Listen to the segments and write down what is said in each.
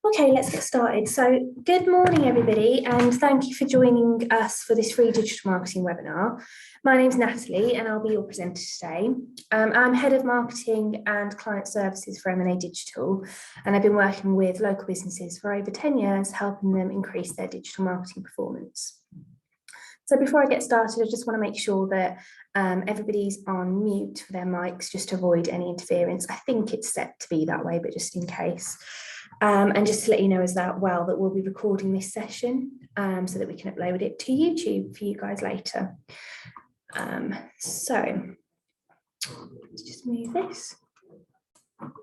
Okay, let's get started. So, good morning, everybody, and thank you for joining us for this free digital marketing webinar. My name's Natalie, and I'll be your presenter today. I'm Head of Marketing and Client Services for MNA Digital, and I've been working with local businesses for over 10 years, helping them increase their digital marketing performance. So before I get started, I just want to make sure that everybody's on mute for their mics, just to avoid any interference. I think it's set to be that way, but just in case. And just to let you know as well that we'll be recording this session so that we can upload it to YouTube for you guys later. So let's just move this.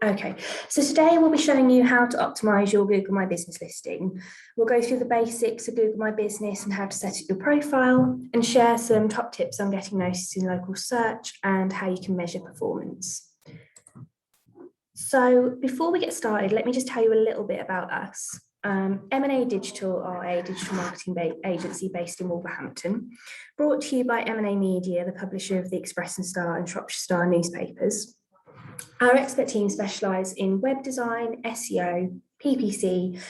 Okay, so today we'll be showing you how to optimize your Google My Business listing. We'll go through the basics of Google My Business and how to set up your profile and share some top tips on getting noticed in local search and how you can measure performance. So before we get started, let me just tell you a little bit about us. MNA Digital are a digital marketing agency based in Wolverhampton, brought to you by MNA Media, the publisher of the Express and Star and Shropshire Star newspapers. Our expert team specialise in web design, SEO, PPC,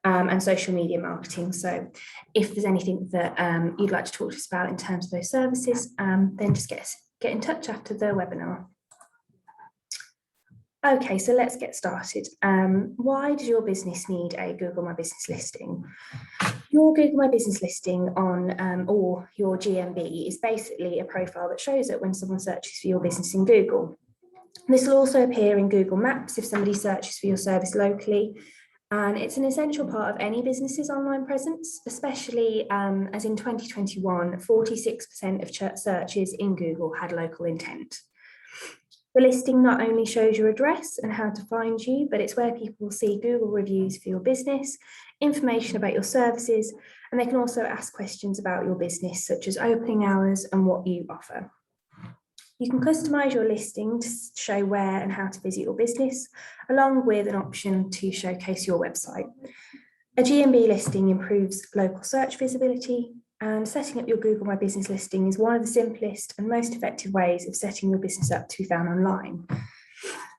and social media marketing. So if there's anything that you'd like to talk to us about in terms of those services, then just get in touch after the webinar. Okay, so let's get started. Why does your business need a Google My Business listing? Your Google My Business listing on or your GMB is basically a profile that shows it when someone searches for your business in Google. This will also appear in Google Maps if somebody searches for your service locally. And it's an essential part of any business's online presence, especially as in 2021, 46% of searches in Google had local intent. The listing not only shows your address and how to find you, but it's where people will see Google reviews for your business, information about your services, and they can also ask questions about your business, such as opening hours and what you offer. You can customize your listing to show where and how to visit your business, along with an option to showcase your website. A GMB listing improves local search visibility, and setting up your Google My Business listing is one of the simplest and most effective ways of setting your business up to be found online.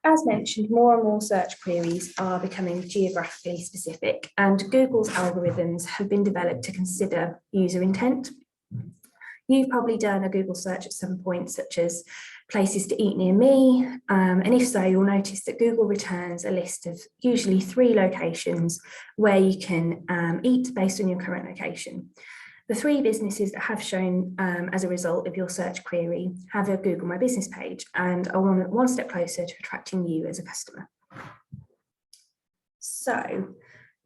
As mentioned, more and more search queries are becoming geographically specific, and Google's algorithms have been developed to consider user intent. You've probably done a Google search at some point, such as places to eat near me, and if so, you'll notice that Google returns a list of usually 3 locations where you can eat based on your current location. The 3 businesses that have shown as a result of your search query have a Google My Business page and are one step closer to attracting you as a customer. So,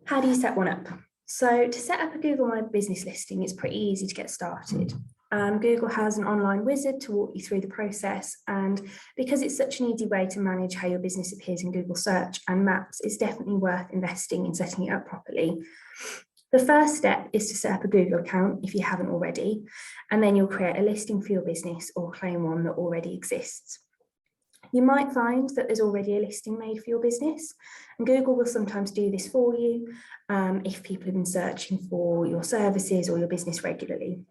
how do you set one up? So to set up a Google My Business listing, it's pretty easy to get started. Google has an online wizard to walk you through the process, and because it's such an easy way to manage how your business appears in Google Search and Maps, it's definitely worth investing in setting it up properly. The first step is to set up a Google account if you haven't already, and then you'll create a listing for your business or claim one that already exists. You might find that there's already a listing made for your business, and Google will sometimes do this for you if people have been searching for your services or your business regularly.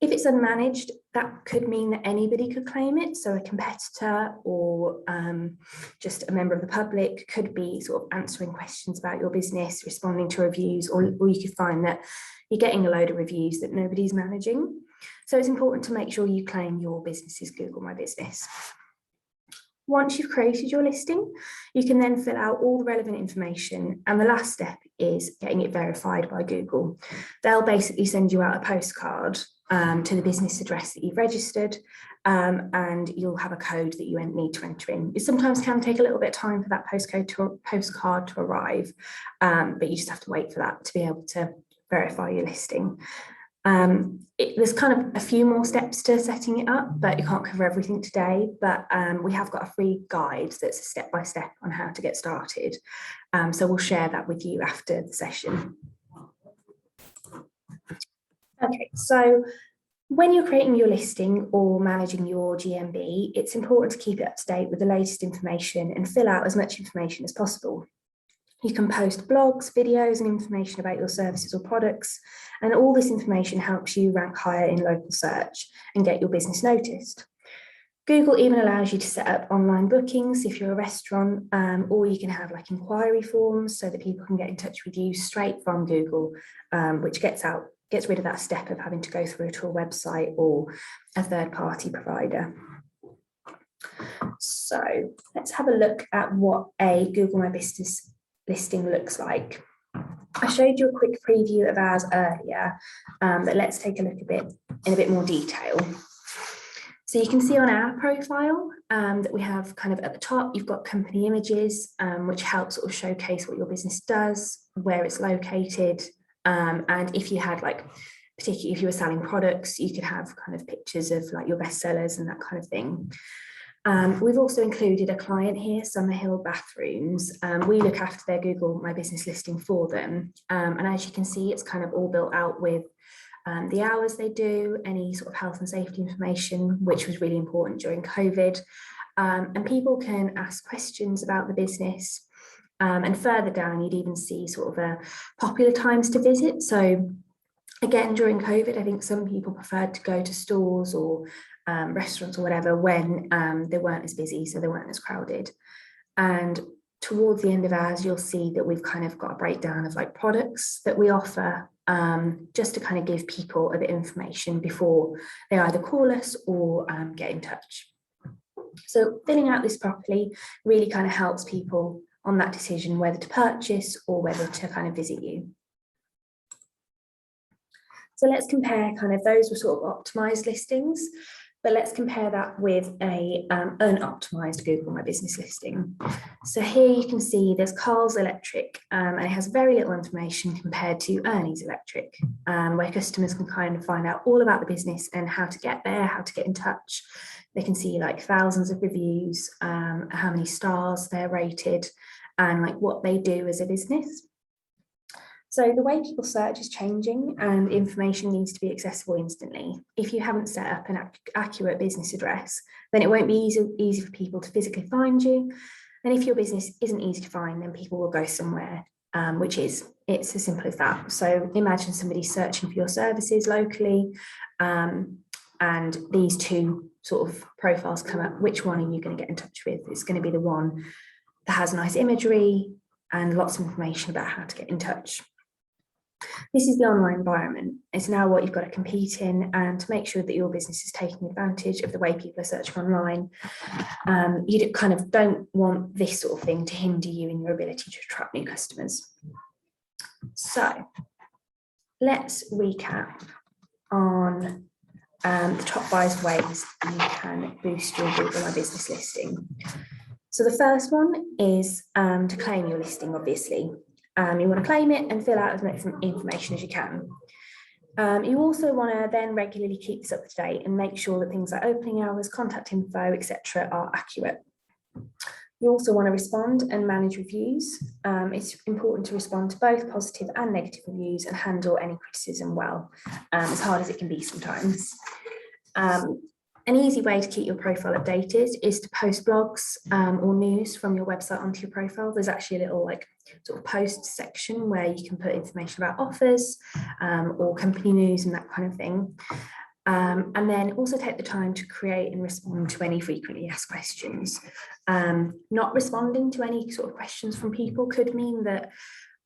If it's unmanaged, that could mean that anybody could claim it. So a competitor or just a member of the public could be sort of answering questions about your business, responding to reviews, or you could find that you're getting a load of reviews that nobody's managing. So it's important to make sure you claim your business's Google My Business. Once you've created your listing, you can then fill out all the relevant information, and the last step is getting it verified by Google. They'll basically send you out a postcard to the business address that you've registered, and you'll have a code that you need to enter in. It sometimes can take a little bit of time for that postcard to arrive, but you just have to wait for that to be able to verify your listing. There's kind of a few more steps to setting it up, but you can't cover everything today. But we have got a free guide that's a step-by-step on how to get started. So we'll share that with you after the session. Okay, so when you're creating your listing or managing your GMB, it's important to keep it up to date with the latest information and fill out as much information as possible. You can post blogs, videos, and information about your services or products, and all this information helps you rank higher in local search and get your business noticed. Google even allows you to set up online bookings if you're a restaurant, or you can have like inquiry forms so that people can get in touch with you straight from Google, which gets rid of that step of having to go through to a website or a third-party provider. So let's have a look at what a Google My Business listing looks like. I showed you a quick preview of ours earlier, but let's take a look in a bit more detail. So you can see on our profile that we have kind of at the top, you've got company images, which help sort of showcase what your business does, where it's located. And if you had like, particularly if you were selling products, you could have kind of pictures of like your best sellers and that kind of thing. We've also included a client here, Summerhill Bathrooms. We look after their Google My Business listing for them. And as you can see, it's kind of all built out with the hours they do, any sort of health and safety information, which was really important during COVID. And people can ask questions about the business. And further down, you'd even see sort of popular times to visit. So again, during COVID, I think some people preferred to go to stores or restaurants or whatever when they weren't as busy, so they weren't as crowded. And towards the end of ours, you'll see that we've kind of got a breakdown of like products that we offer, just to kind of give people a bit of information before they either call us or get in touch. So filling out this properly really kind of helps people on that decision whether to purchase or whether to kind of visit you. So let's compare kind of those were sort of optimized listings, but let's compare that with a unoptimized Google My Business listing. So here you can see there's Carl's Electric, and it has very little information compared to Ernie's Electric, where customers can kind of find out all about the business and how to get there, how to get in touch. They can see like thousands of reviews, how many stars they're rated, and like what they do as a business. So the way people search is changing and information needs to be accessible instantly. If you haven't set up an accurate business address, then it won't be easy for people to physically find you. And if your business isn't easy to find, then people will go somewhere, it's as simple as that. So imagine somebody searching for your services locally, and these two sort of profiles come up. Which one are you going to get in touch with? It's going to be the one that has nice imagery and lots of information about how to get in touch. This is the online environment. It's now what you've got to compete in, and to make sure that your business is taking advantage of the way people are searching online. You kind of don't want this sort of thing to hinder you in your ability to attract new customers. So let's recap on the top 5 ways you can boost your Google My Business listing. So the first one is to claim your listing, obviously. You want to claim it and fill out as much information as you can. You also want to then regularly keep this up to date and make sure that things like opening hours, contact info, etc. are accurate. You also want to respond and manage reviews. It's important to respond to both positive and negative reviews and handle any criticism well, as hard as it can be sometimes. An easy way to keep your profile updated is to post blogs or news from your website onto your profile. There's actually a little like sort of post section where you can put information about offers or company news and that kind of thing. And then also take the time to create and respond to any frequently asked questions. Not responding to any sort of questions from people could mean that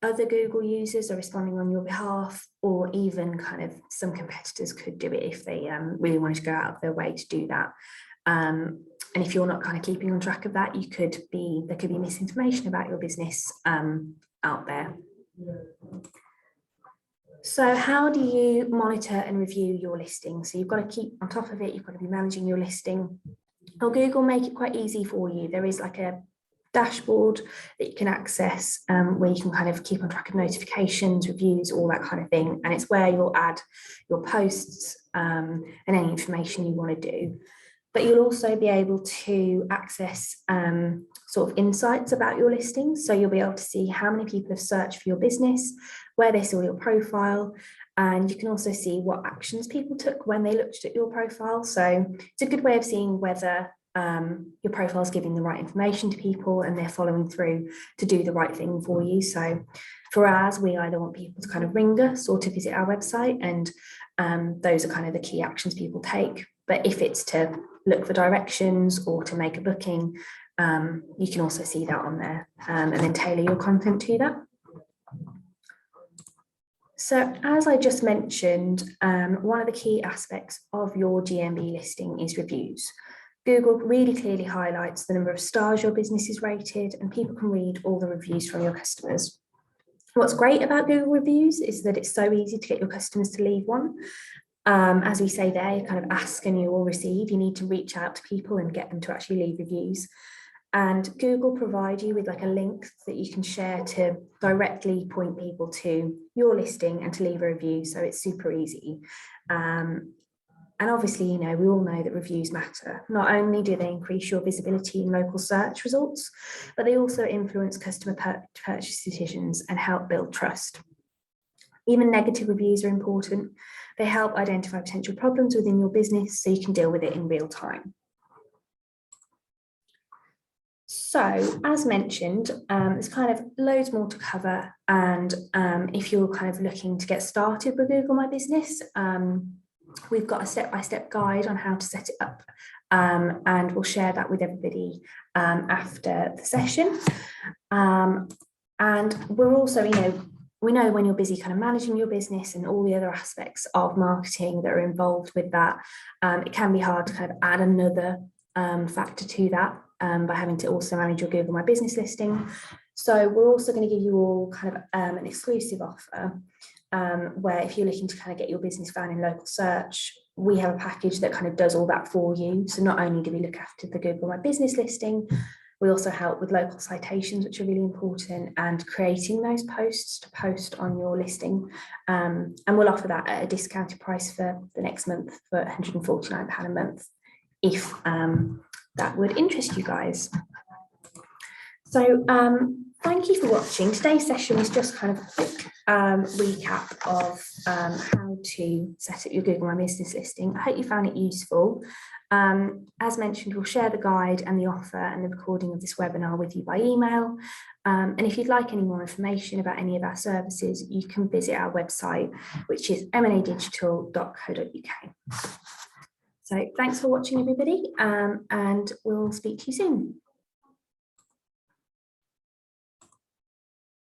other Google users are responding on your behalf, or even kind of some competitors could do it if they really wanted to go out of their way to do that. And if you're not kind of keeping on track of that, there could be misinformation about your business out there. So how do you monitor and review your listing? So you've got to keep on top of it. You've got to be managing your listing. Well, Google make it quite easy for you. There is like a dashboard that you can access where you can kind of keep on track of notifications, reviews, all that kind of thing. And it's where you'll add your posts and any information you want to do. But you'll also be able to access sort of insights about your listings. So you'll be able to see how many people have searched for your business, where they saw your profile, and you can also see what actions people took when they looked at your profile. So it's a good way of seeing whether your profile is giving the right information to people and they're following through to do the right thing for you. So for ours, we either want people to kind of ring us or to visit our website, and those are kind of the key actions people take. But if it's to look for directions or to make a booking, you can also see that on there, and then tailor your content to that. So as I just mentioned, one of the key aspects of your GMB listing is reviews. Google really clearly highlights the number of stars your business is rated, and people can read all the reviews from your customers. What's great about Google reviews is that it's so easy to get your customers to leave one. As we say there, you kind of ask and you will receive. You need to reach out to people and get them to actually leave reviews. And Google provide you with like a link that you can share to directly point people to your listing and to leave a review. So it's super easy. And obviously, you know, we all know that reviews matter. Not only do they increase your visibility in local search results, but they also influence customer purchase decisions and help build trust. Even negative reviews are important. They help identify potential problems within your business so you can deal with it in real time. So, as mentioned, there's kind of loads more to cover. And if you're kind of looking to get started with Google My Business, we've got a step-by-step guide on how to set it up, and we'll share that with everybody after the session. And we're also, you know, we know when you're busy kind of managing your business and all the other aspects of marketing that are involved with that, it can be hard to kind of add another factor to that by having to also manage your Google My Business listing. So we're also going to give you all kind of an exclusive offer where if you're looking to kind of get your business found in local search, we have a package that kind of does all that for you. So not only do we look after the Google My Business listing, we also help with local citations, which are really important, and creating those posts to post on your listing. And we'll offer that at a discounted price for the next month for £149 a month, if that would interest you guys. So thank you for watching. Today's session is just kind of a quick recap of how to set up your Google My Business listing. I hope you found it useful. As mentioned, we'll share the guide and the offer and the recording of this webinar with you by email. And if you'd like any more information about any of our services, you can visit our website, which is mnadigital.co.uk. So thanks for watching, everybody, and we'll speak to you soon.